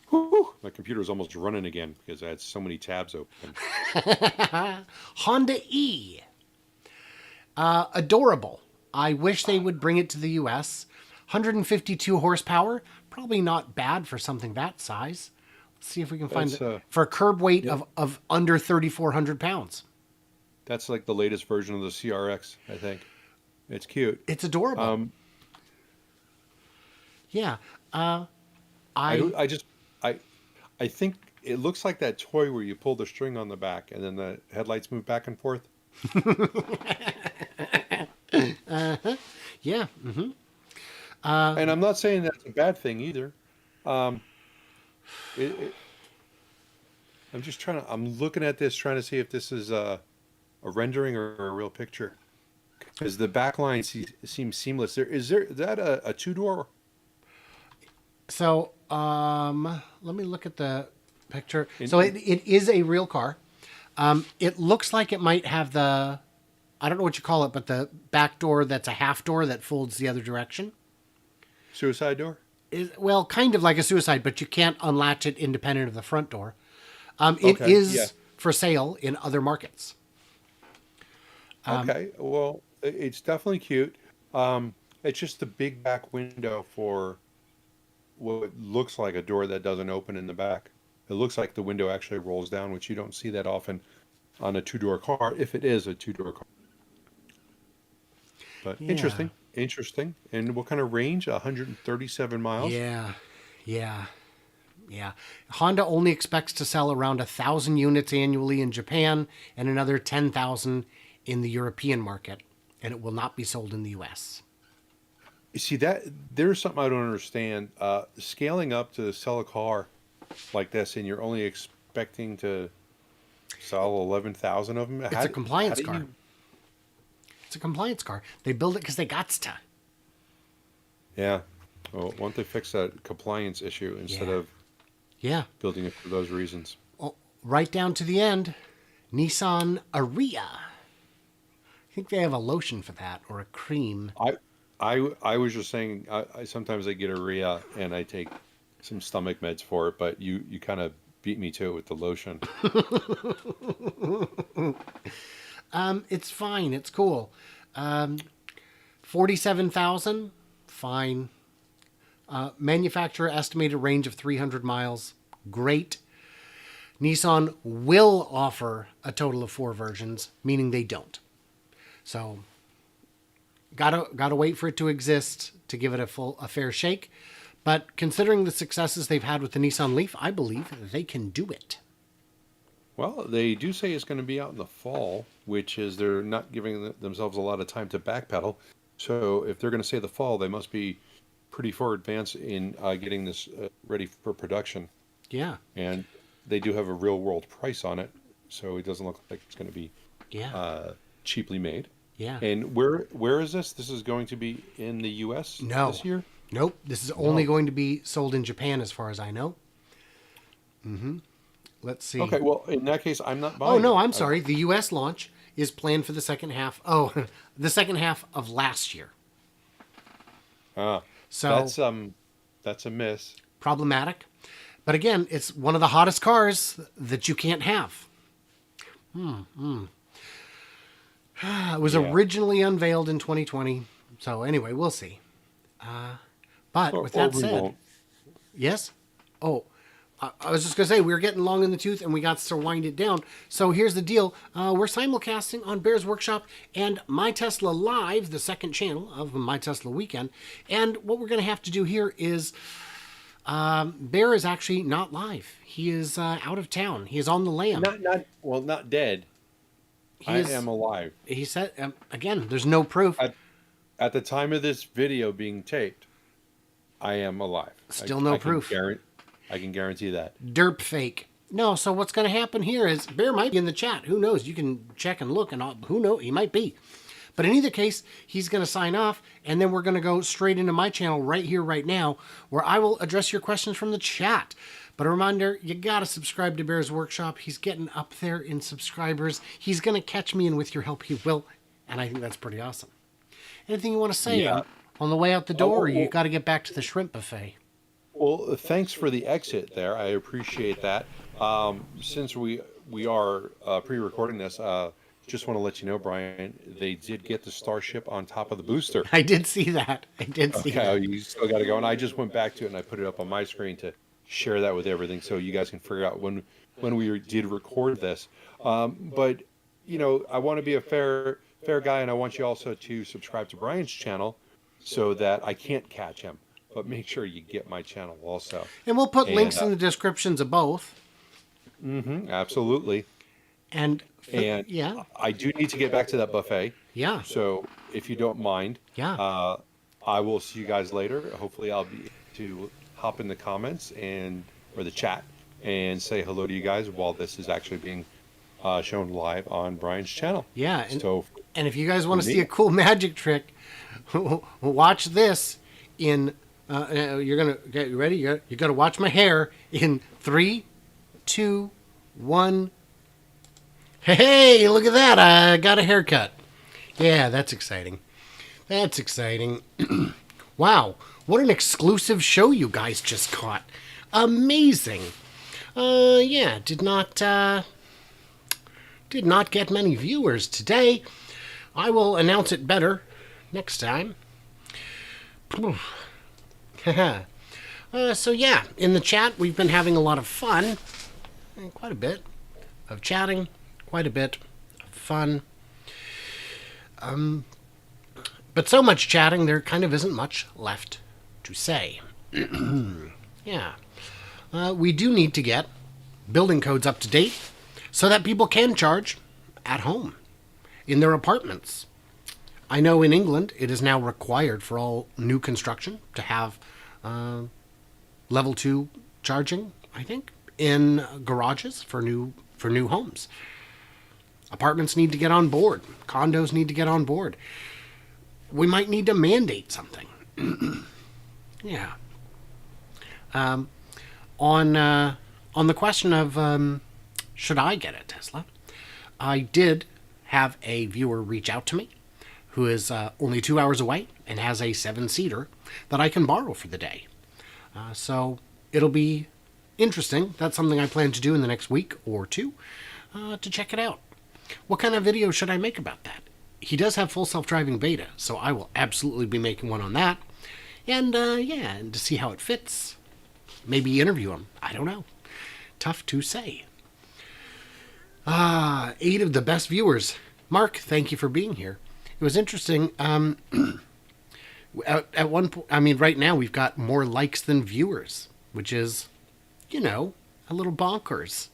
Whew, my computer's almost running again because I had so many tabs open. Honda E. Adorable. I wish they would bring it to the US. 152 horsepower. Probably not bad for something that size. Let's see if we can find it. For a curb weight of under 3,400 pounds. That's like the latest version of the CRX, I think. It's cute. It's adorable. Yeah. I think it looks like that toy where you pull the string on the back and then the headlights move back and forth. Yeah. Mm-hmm. And I'm not saying that's a bad thing either. I'm just I'm looking at this, trying to see if this is a rendering or a real picture. Because the back line seems seamless. Is that a two-door? So, let me look at the picture. So it is a real car. It looks like it might have I don't know what you call it, but the back door that's a half door that folds the other direction. Suicide door? Well, kind of like a suicide, but you can't unlatch it independent of the front door. It is for sale in other markets. Okay, well, it's definitely cute. It's just the big back window for what looks like a door that doesn't open in the back. It looks like the window actually rolls down, which you don't see that often on a two-door car, if it is a two-door car. But interesting. And what kind of range? 137 miles? Yeah. Honda only expects to sell around 1,000 units annually in Japan and another 10,000 in the European market, and it will not be sold in the U.S. You see, there's something I don't understand. Scaling up to sell a car like this, and you're only expecting to sell 11,000 of them? It's a compliance car. It's a compliance car. They build it because they got to. Yeah. Well, why don't they fix that compliance issue instead of building it for those reasons? Oh, right down to the end, Nissan Ariya. I think they have a lotion for that or a cream. I was just saying, I sometimes I get a Rhea and I take some stomach meds for it, but you kind of beat me to it with the lotion. It's fine. It's cool. 47,000, fine. Manufacturer estimated range of 300 miles. Great. Nissan will offer a total of 4 versions, meaning they don't. So, gotta wait for it to exist to give it a fair shake. But considering the successes they've had with the Nissan Leaf, I believe they can do it. Well, they do say it's going to be out in the fall, which is they're not giving themselves a lot of time to backpedal. So if they're going to say the fall, they must be pretty far advanced in getting this ready for production. Yeah. And they do have a real world price on it, so it doesn't look like it's going to be cheaply made. Yeah. And where is this? This is going to be in the U.S. this year? Nope. This is only going to be sold in Japan, as far as I know. Mm-hmm. Let's see. Okay, well, in that case, I'm not buying Oh, no, I'm sorry. The U.S. launch is planned for the second half. Oh, the second half of last year. So that's a miss. Problematic. But again, it's one of the hottest cars that you can't have. It was originally unveiled in 2020. So anyway, we'll see. But with that said, yes. Oh, I was just going to say, we're getting long in the tooth and we got to wind it down. So here's the deal. We're simulcasting on Bear's Workshop and My Tesla Live, the second channel of My Tesla Weekend. And what we're going to have to do here is Bear is actually not live. He is out of town. He is on the lam. Not dead. I am alive. He said, again, there's no proof. At the time of this video being taped, I am alive. Still no proof. I can guarantee that. Derp fake. No, so what's going to happen here is Bear might be in the chat. Who knows? You can check and look, and who knows? He might be. But in either case, he's going to sign off, and then we're going to go straight into my channel right here, right now, where I will address your questions from the chat. But a reminder, you got to subscribe to Bear's Workshop. He's getting up there in subscribers. He's going to catch me, and with your help, he will. And I think that's pretty awesome. Anything you want to say on the way out the door, or you got to get back to the shrimp buffet? Well, thanks for the exit there. I appreciate that. Since we are pre-recording this, just want to let you know, Brian, they did get the Starship on top of the booster. I did see that. Okay, you still got to go. And I just went back to it and I put it up on my screen to share that with everything so you guys can figure out when we did record this. But, you know, I want to be a fair guy, and I want you also to subscribe to Brian's channel so that I can't catch him. But make sure you get my channel also. And we'll put links in the descriptions of both. Absolutely. And yeah, I do need to get back to that buffet. Yeah. So if you don't mind, yeah, I will see you guys later. Hopefully I'll be able to hop in the comments or the chat and say hello to you guys while this is actually being shown live on Brian's channel. Yeah. And if you guys want to see me. a cool magic trick, watch this in... you're gonna get ready. You got to watch my hair in 3, 2, 1. Hey, look at that! I got a haircut. Yeah, that's exciting. That's exciting. Wow, what an exclusive show you guys just caught! Amazing. Yeah, did not get many viewers today. I will announce it better next time. So yeah, in the chat we've been having a lot of fun, quite a bit of chatting, quite a bit of fun. But so much chatting, there kind of isn't much left to say. Yeah, we do need to get building codes up to date so that people can charge at home in their apartments. I know in England it is now required for all new construction to have level 2 charging, I think, in garages for new homes. Apartments need to get on board. Condos need to get on board. We might need to mandate something. Yeah. On the question of should I get a Tesla, I did have a viewer reach out to me who is only 2 hours away and has a 7-seater that I can borrow for the day. So it'll be interesting. That's something I plan to do in the next week or two to check it out. What kind of video should I make about that? He does have full self-driving beta, so I will absolutely be making one on that. And yeah, and to see how it fits. Maybe interview him. I don't know. Tough to say. 8 of the best viewers. Mark, thank you for being here. It was interesting. At one point, I mean, right now we've got more likes than viewers, which is, you know, a little bonkers.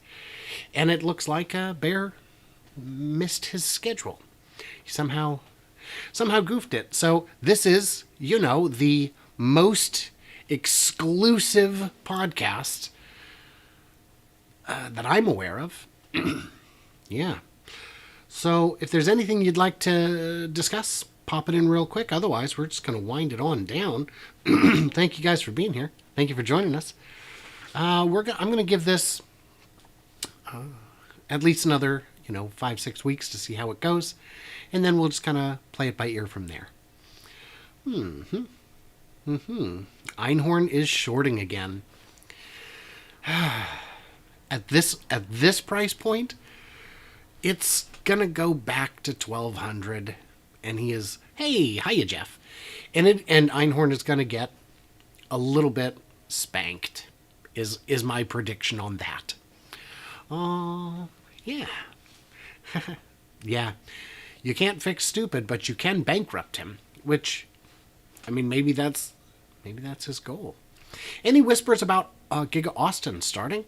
And it looks like Bear missed his schedule. He somehow goofed it. So this is, you know, the most exclusive podcast that I'm aware of. Yeah. So if there's anything you'd like to discuss, pop it in real quick. Otherwise, we're just going to wind it on down. Thank you guys for being here. Thank you for joining us. I'm going to give this at least another, 5-6 weeks to see how it goes. And then we'll just kind of play it by ear from there. Einhorn is shorting again. At this price point, it's gonna go back to 1,200, and he is, hey, hiya, Jeff, and Einhorn is gonna get a little bit spanked, is my prediction on that. Yeah. Yeah. You can't fix stupid, but you can bankrupt him, which, I mean, maybe that's his goal. Any whispers about Giga Austin starting?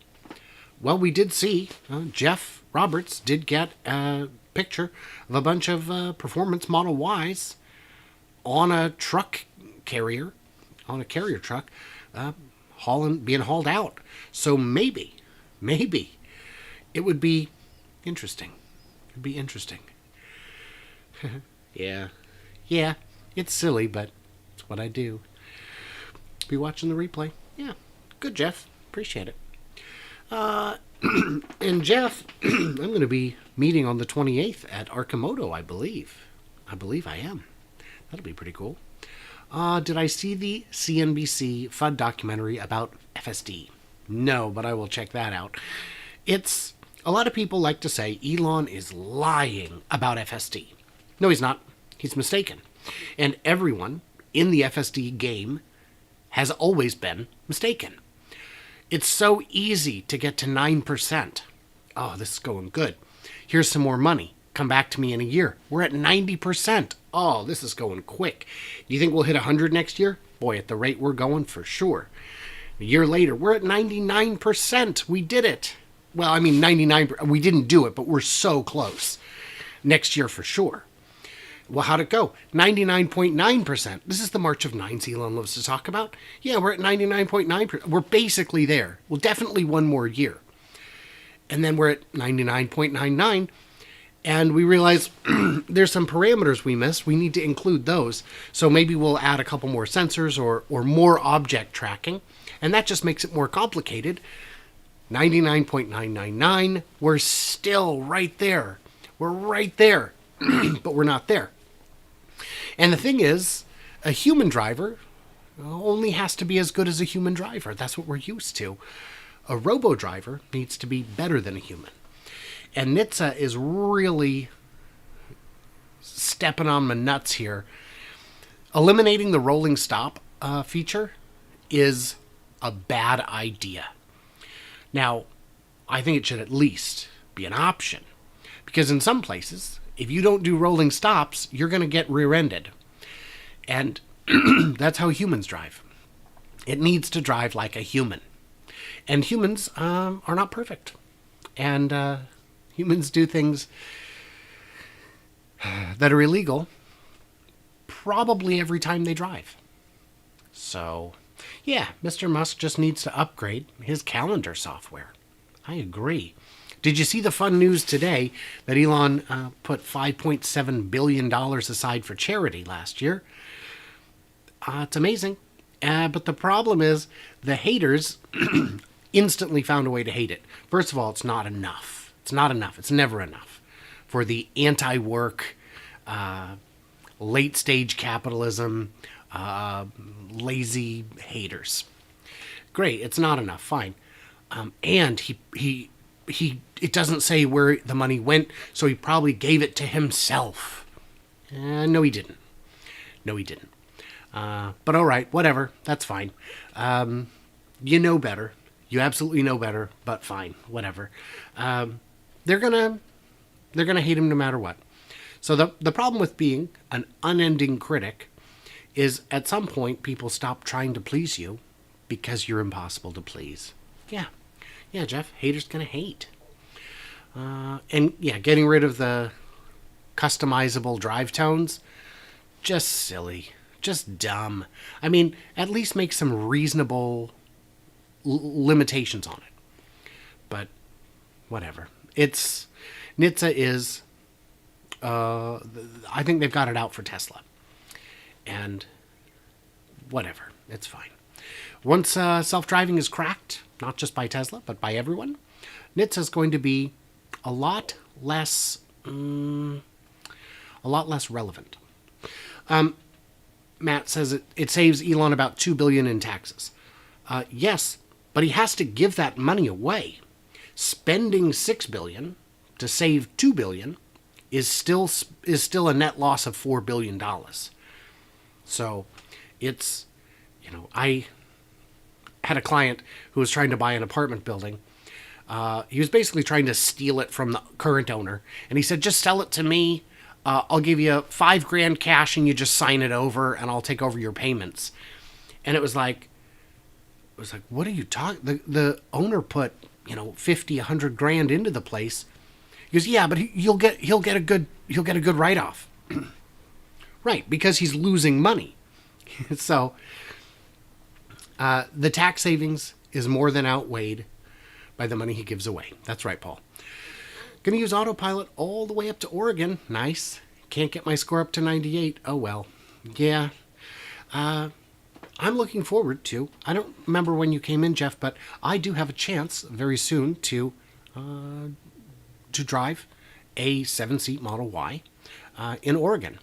Well, we did see Jeff Roberts did get a picture of a bunch of performance Model Ys on a truck carrier, on a carrier truck, being hauled out. So maybe it would be interesting. It'd be interesting. Yeah, it's silly, but it's what I do. Be watching the replay. Yeah, good, Jeff. Appreciate it. And Jeff, I'm going to be meeting on the 28th at Arcimoto, I believe. I am. That'll be pretty cool. Did I see the CNBC FUD documentary about FSD? No, but I will check that out. It's a lot of people like to say Elon is lying about FSD. No, he's not. He's mistaken. And everyone in the FSD game has always been mistaken. It's so easy to get to 9%. Oh, this is going good. Here's some more money. Come back to me in a year. We're at 90%. Oh, this is going quick. Do you think we'll hit 100 next year? Boy, at the rate we're going, for sure. A year later, we're at 99%. We did it. Well, I mean, 99%. We didn't do it, but we're so close. Next year, for sure. Well, how'd it go? 99.9%. This is the March of Nines Elon loves to talk about. Yeah, we're at 99.9%. We're basically there. Well, definitely one more year. And then we're at 99.99%. And we realize there's some parameters we missed. We need to include those. So maybe we'll add a couple more sensors or more object tracking. And that just makes it more complicated. 99.999. We're still right there. We're right there. But we're not there. And the thing is, a human driver only has to be as good as a human driver. That's what we're used to. A robo driver needs to be better than a human. And NHTSA is really stepping on my nuts here. Eliminating the rolling stop feature is a bad idea. Now, I think it should at least be an option. Because in some places, if you don't do rolling stops, you're going to get rear-ended. And that's how humans drive. It needs to drive like a human. And humans are not perfect. And humans do things that are illegal probably every time they drive. So, yeah, Mr. Musk just needs to upgrade his calendar software. I agree. Did you see the fun news today that Elon put $5.7 billion aside for charity last year? It's amazing. But the problem is the haters instantly found a way to hate it. First of all, it's not enough. It's not enough. It's never enough for the anti-work, late-stage capitalism, lazy haters. Great. It's not enough. Fine. And he it doesn't say where the money went, so he probably gave it to himself. No, he didn't. But all right, whatever. That's fine. You know better. You absolutely know better, but fine, whatever. They're gonna hate him no matter what. So the problem with being an unending critic is at some point people stop trying to please you because you're impossible to please. Yeah, Jeff, haters gonna hate. And yeah, getting rid of the customizable drive tones, just silly, just dumb. I mean, at least make some reasonable limitations on it. But whatever. NHTSA is, I think they've got it out for Tesla. And whatever, it's fine. Once self-driving is cracked, not just by Tesla, but by everyone, NHTSA is going to be a lot less relevant. Matt says it saves Elon about $2 billion in taxes. Yes, but he has to give that money away. Spending $6 billion to save $2 billion is still a net loss of $4 billion. So it's, had a client who was trying to buy an apartment building. He was basically trying to steal it from the current owner. And he said, just sell it to me. I'll give you $5,000 cash and you just sign it over and I'll take over your payments. And it was like, what are you talking? The owner put, 50, 100 grand into the place. He goes, yeah, but he'll get a good write-off. Right, because he's losing money. So the tax savings is more than outweighed by the money he gives away. That's right, Paul. Going to use autopilot all the way up to Oregon. Nice. Can't get my score up to 98. Oh, well. Yeah. I'm looking forward to, I don't remember when you came in, Jeff, but I do have a chance very soon to drive a 7-seat Model Y in Oregon.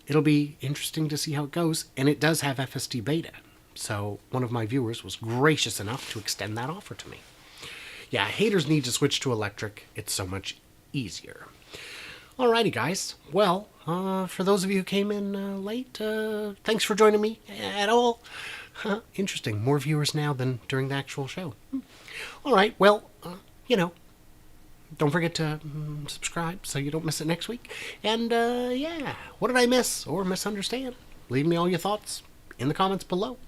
It'll be interesting to see how it goes, and it does have FSD beta. So one of my viewers was gracious enough to extend that offer to me. Yeah, haters need to switch to electric. It's so much easier. Alrighty, guys. Well, for those of you who came in late, thanks for joining me at all. Interesting. More viewers now than during the actual show. All right. Well, don't forget to subscribe so you don't miss it next week. And, yeah, what did I miss or misunderstand? Leave me all your thoughts in the comments below.